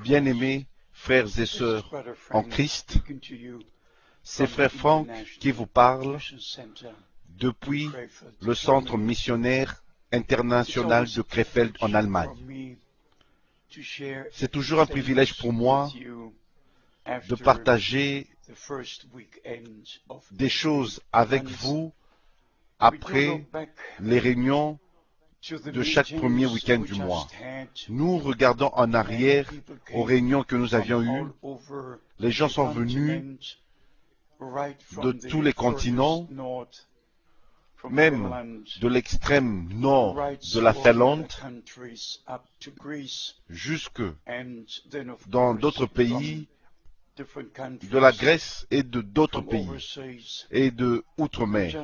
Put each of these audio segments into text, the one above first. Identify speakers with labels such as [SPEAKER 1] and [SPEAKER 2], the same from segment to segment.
[SPEAKER 1] Bien-aimés frères et sœurs en Christ, c'est frère Franck qui vous parle depuis le centre missionnaire international de Krefeld en Allemagne. C'est toujours un privilège pour moi de partager des choses avec vous après les réunions de chaque premier week-end du mois. Nous regardons en arrière aux réunions que nous avions eues. Les gens sont venus de tous les continents, même de l'extrême nord de la Finlande, jusque dans d'autres pays, de la Grèce et de d'autres pays, et de outre-mer.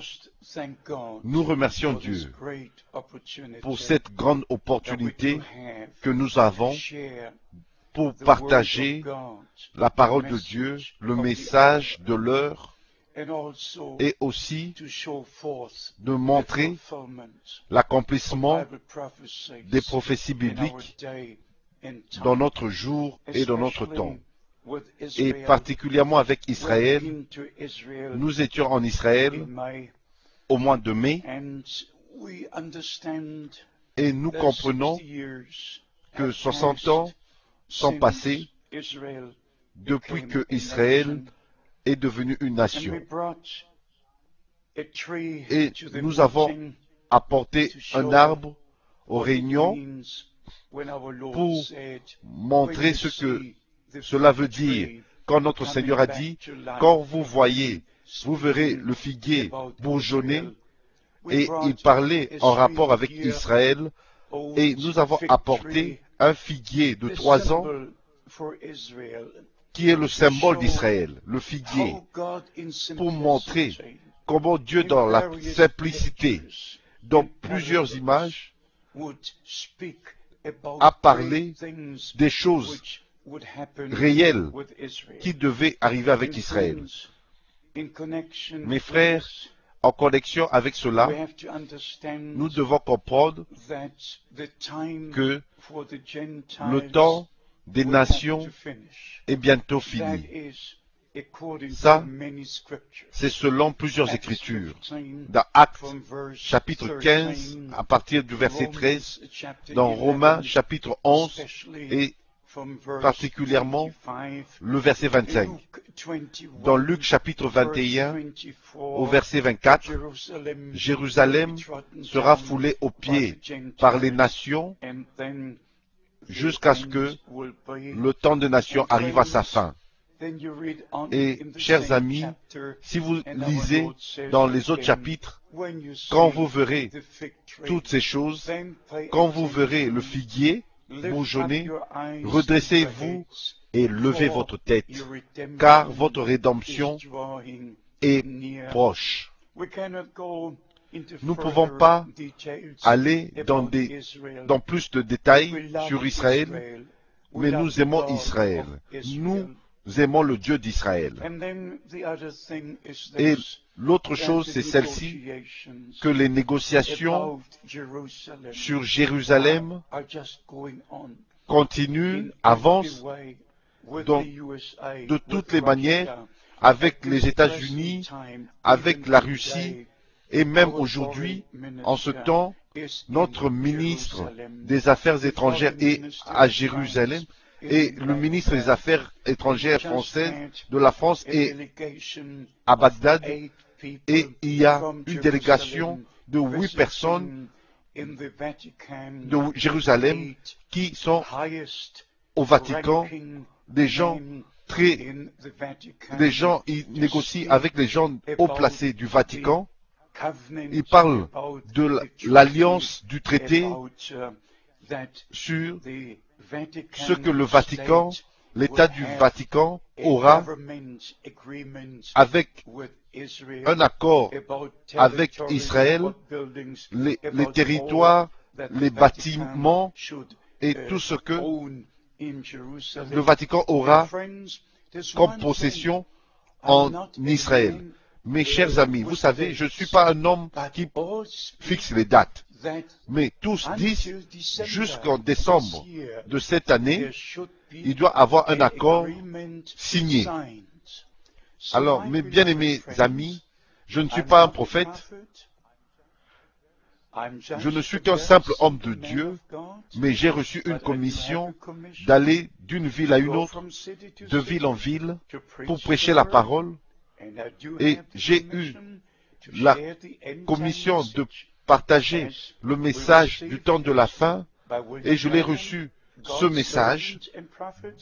[SPEAKER 1] Nous remercions Dieu pour cette grande opportunité que nous avons pour partager la parole de Dieu, le message de l'heure, et aussi de montrer l'accomplissement des prophéties bibliques dans notre jour et dans notre temps. Et particulièrement avec Israël, nous étions en Israël au mois de mai, et nous comprenons que 60 ans sont passés depuis que Israël est devenu une nation. Et nous avons apporté un arbre aux réunions pour montrer ce que cela veut dire. Quand notre Seigneur a dit, quand vous voyez, vous verrez le figuier bourgeonner, et il parlait en rapport avec Israël, et nous avons apporté un figuier de 3 ans qui est le symbole d'Israël, le figuier, pour montrer comment Dieu, dans la simplicité, dans plusieurs images, a parlé des choses réelles qui devaient arriver avec Israël. Mes frères, en connexion avec cela, nous devons comprendre que le temps des nations est bientôt fini. Ça, c'est selon plusieurs écritures. Dans Actes, chapitre 15, à partir du verset 13, dans Romains, chapitre 11, et particulièrement le verset 25. Dans Luc, chapitre 21, au verset 24, Jérusalem sera foulée aux pieds par les nations jusqu'à ce que le temps des nations arrive à sa fin. Et, chers amis, si vous lisez dans les autres chapitres, quand vous verrez toutes ces choses, quand vous verrez le figuier bourgeonner, redressez-vous et levez votre tête, car votre rédemption est proche. Nous ne pouvons pas aller dans plus de détails sur Israël, mais nous aimons Israël. Nous aimons le Dieu d'Israël. Et l'autre chose, c'est celle-ci, que les négociations sur Jérusalem continuent, avancent de toutes les manières avec les États-Unis, avec la Russie, et même aujourd'hui, en ce temps, notre ministre des Affaires étrangères est à Jérusalem, et le ministre des Affaires étrangères français de la France est à Bagdad, et il y a une délégation de 8 personnes de Jérusalem qui sont au Vatican, des gens ils négocient avec les gens haut placés du Vatican. Ils parlent de l'alliance du traité sur ce que le Vatican, l'État du Vatican aura avec un accord avec Israël, les territoires, les bâtiments et tout ce que le Vatican aura comme possession en Israël. Mes chers amis, vous savez, je ne suis pas un homme qui fixe les dates, mais tous disent jusqu'en décembre de cette année, il doit avoir un accord signé. Alors, mes bien-aimés amis, je ne suis pas un prophète, je ne suis qu'un simple homme de Dieu, mais j'ai reçu une commission d'aller d'une ville à une autre, de ville en ville, pour prêcher la parole. Et j'ai eu la commission de partager le message du temps de la fin, et je l'ai reçu, ce message,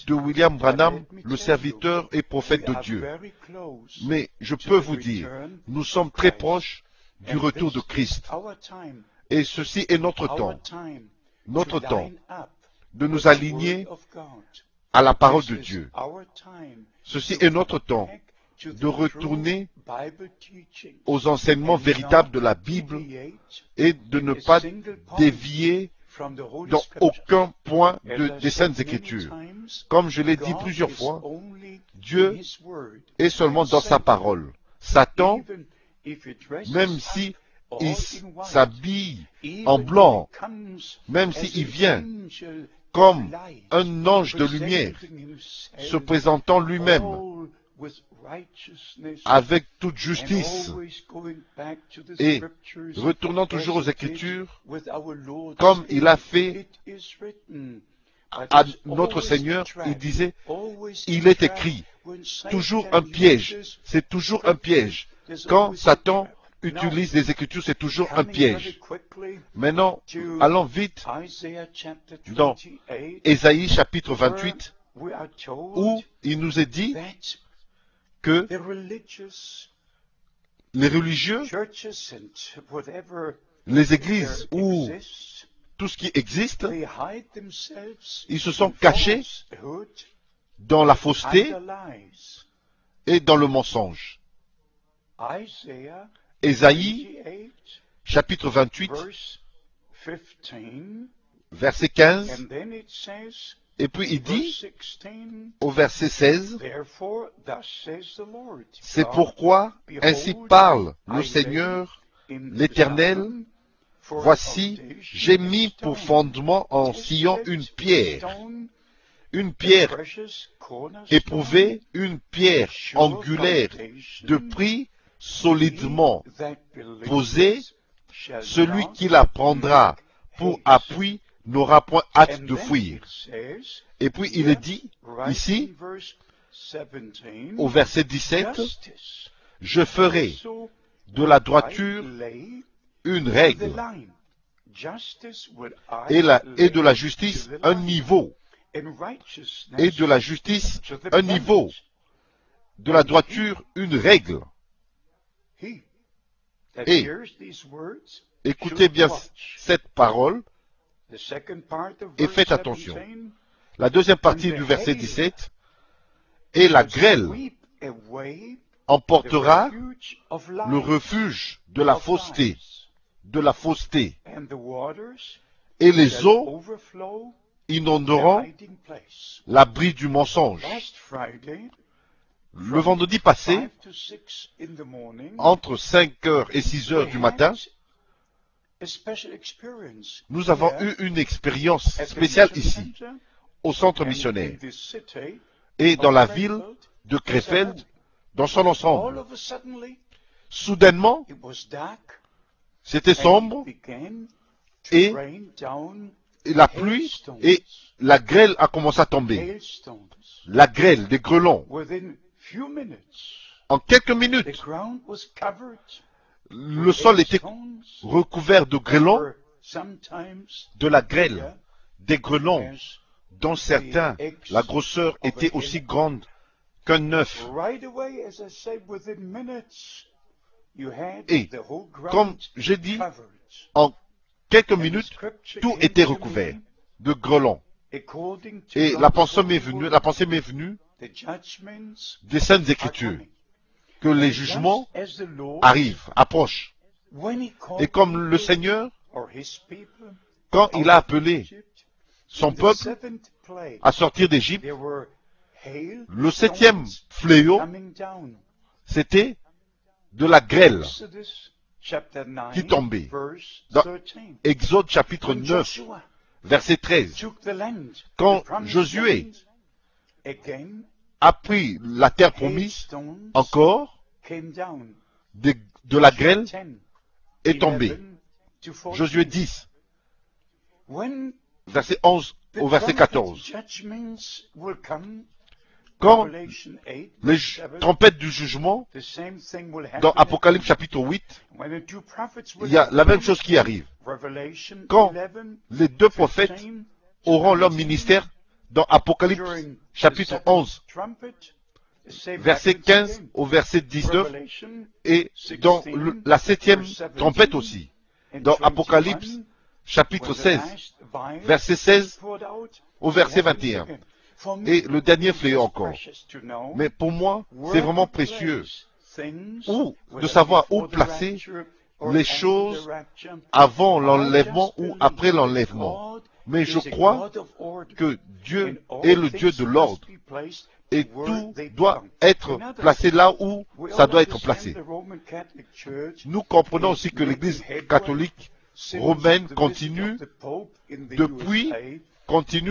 [SPEAKER 1] de William Branham, le serviteur et prophète de Dieu. Mais je peux vous dire, nous sommes très proches du retour de Christ. Et ceci est notre temps de nous aligner à la parole de Dieu. Ceci est notre temps de retourner aux enseignements véritables de la Bible et de ne pas dévier dans aucun point des Saintes Écritures. Comme je l'ai dit plusieurs fois, Dieu est seulement dans sa parole. Satan, même si il s'habille en blanc, même s'il vient comme un ange de lumière, se présentant lui-même avec toute justice et retournant toujours aux Écritures, comme il a fait à notre Seigneur, il disait, il est écrit, toujours un piège, c'est toujours un piège. Quand Satan utilise les Écritures, c'est toujours un piège. Maintenant, allons vite dans Ésaïe chapitre 28, où il nous est dit que les religieux, les églises ou tout ce qui existe, ils se sont cachés dans la fausseté et dans le mensonge. Ésaïe, chapitre 28, verset 15, et puis il dit, au verset 16, « C'est pourquoi ainsi parle le Seigneur, l'Éternel, voici, j'ai mis pour fondement en Sion une pierre éprouvée, une pierre angulaire de prix solidement posée, celui qui la prendra pour appui n'aura point hâte de fuir. » Et puis il est dit, ici, au verset 17, « Je ferai de la droiture une règle, et de la justice un niveau, et de la justice un niveau, de la droiture une règle. » Et écoutez bien cette parole et faites attention. La deuxième partie du verset 17, « Et la grêle emportera le refuge de la fausseté, et les eaux inonderont l'abri du mensonge. » Le vendredi passé, entre 5 heures et 6 heures du matin, nous avons eu une expérience spéciale ici, au centre missionnaire, et dans la ville de Krefeld, dans son ensemble. Soudainement, c'était sombre, et la pluie et la grêle a commencé à tomber. La grêle, des grêlons. En quelques minutes, le sol était recouvert de grêlons, de la grêle, des grêlons, dont certains, la grosseur était aussi grande qu'un œuf. Et, comme j'ai dit, en quelques minutes, tout était recouvert de grêlons. Et la pensée m'est venue des Saintes Écritures, que les jugements arrivent, approchent. Et comme le Seigneur, quand il a appelé son peuple à sortir d'Égypte, le 7e fléau, c'était de la grêle qui tombait. Dans Exode chapitre 9, verset 13. Quand Josué a pris la terre promise, encore, de la grêle est tombée. Josué 10, verset 11 au verset 14. Quand les trompettes du jugement, dans Apocalypse chapitre 8, il y a la même chose qui arrive. Quand les deux prophètes auront leur ministère, dans Apocalypse chapitre 11, verset 15 au verset 19, et dans la septième trompette aussi, dans Apocalypse chapitre 16, verset 16 au verset 21. Et le dernier fléau encore. Mais pour moi, c'est vraiment précieux de savoir où placer les choses avant l'enlèvement ou après l'enlèvement. Mais je crois que Dieu est le Dieu de l'ordre. Et tout doit être placé là où ça doit être placé. Nous comprenons aussi que l'Église catholique romaine continue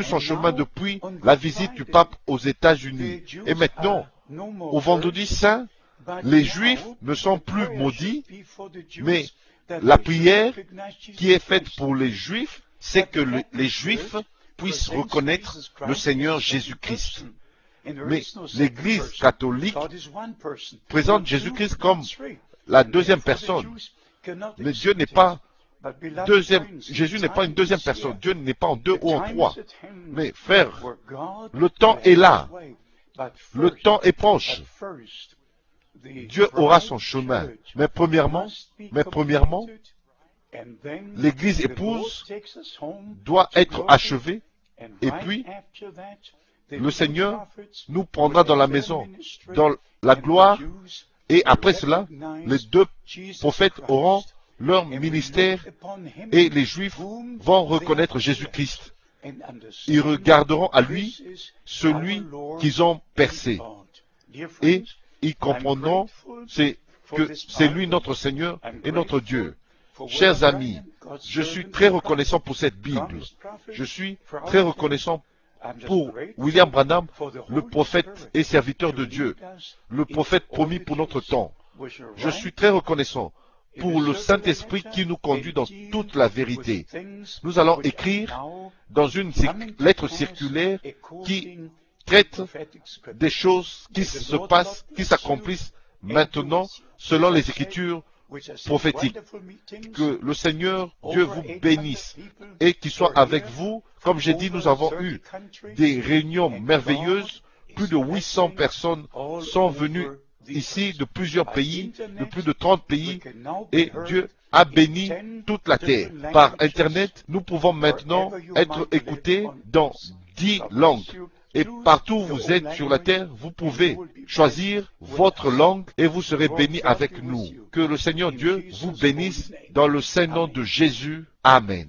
[SPEAKER 1] son chemin depuis la visite du pape aux États-Unis. Et maintenant, au vendredi saint, les Juifs ne sont plus maudits, mais la prière qui est faite pour les Juifs, c'est que les Juifs puissent reconnaître le Seigneur Jésus-Christ. Mais l'Église catholique présente Jésus-Christ comme la deuxième personne. Mais Dieu n'est pas Jésus n'est pas une deuxième personne. Dieu n'est pas en deux ou en trois. Mais frère, le temps est là. Le temps est proche. Dieu aura son chemin. Mais premièrement, l'Église épouse doit être achevée. Et puis, le Seigneur nous prendra dans la maison, dans la gloire. Et après cela, les deux prophètes auront leur ministère et les Juifs vont reconnaître Jésus-Christ. Ils regarderont à lui celui qu'ils ont percé. Et ils comprendront que c'est lui notre Seigneur et notre Dieu. Chers amis, je suis très reconnaissant pour cette Bible. Je suis très reconnaissant pour William Branham, le prophète et serviteur de Dieu, le prophète promis pour notre temps. Je suis très reconnaissant pour le Saint-Esprit qui nous conduit dans toute la vérité. Nous allons écrire dans une lettre circulaire qui traite des choses qui se passent, qui s'accomplissent maintenant selon les Écritures prophétiques. Que le Seigneur Dieu vous bénisse et qu'il soit avec vous. Comme j'ai dit, nous avons eu des réunions merveilleuses. Plus de 800 personnes sont venues ici de plusieurs pays, de plus de 30 pays, et Dieu a béni toute la terre. Par Internet, nous pouvons maintenant être écoutés dans 10 langues. Et partout où vous êtes sur la terre, vous pouvez choisir votre langue et vous serez bénis avec nous. Que le Seigneur Dieu vous bénisse dans le saint nom de Jésus. Amen.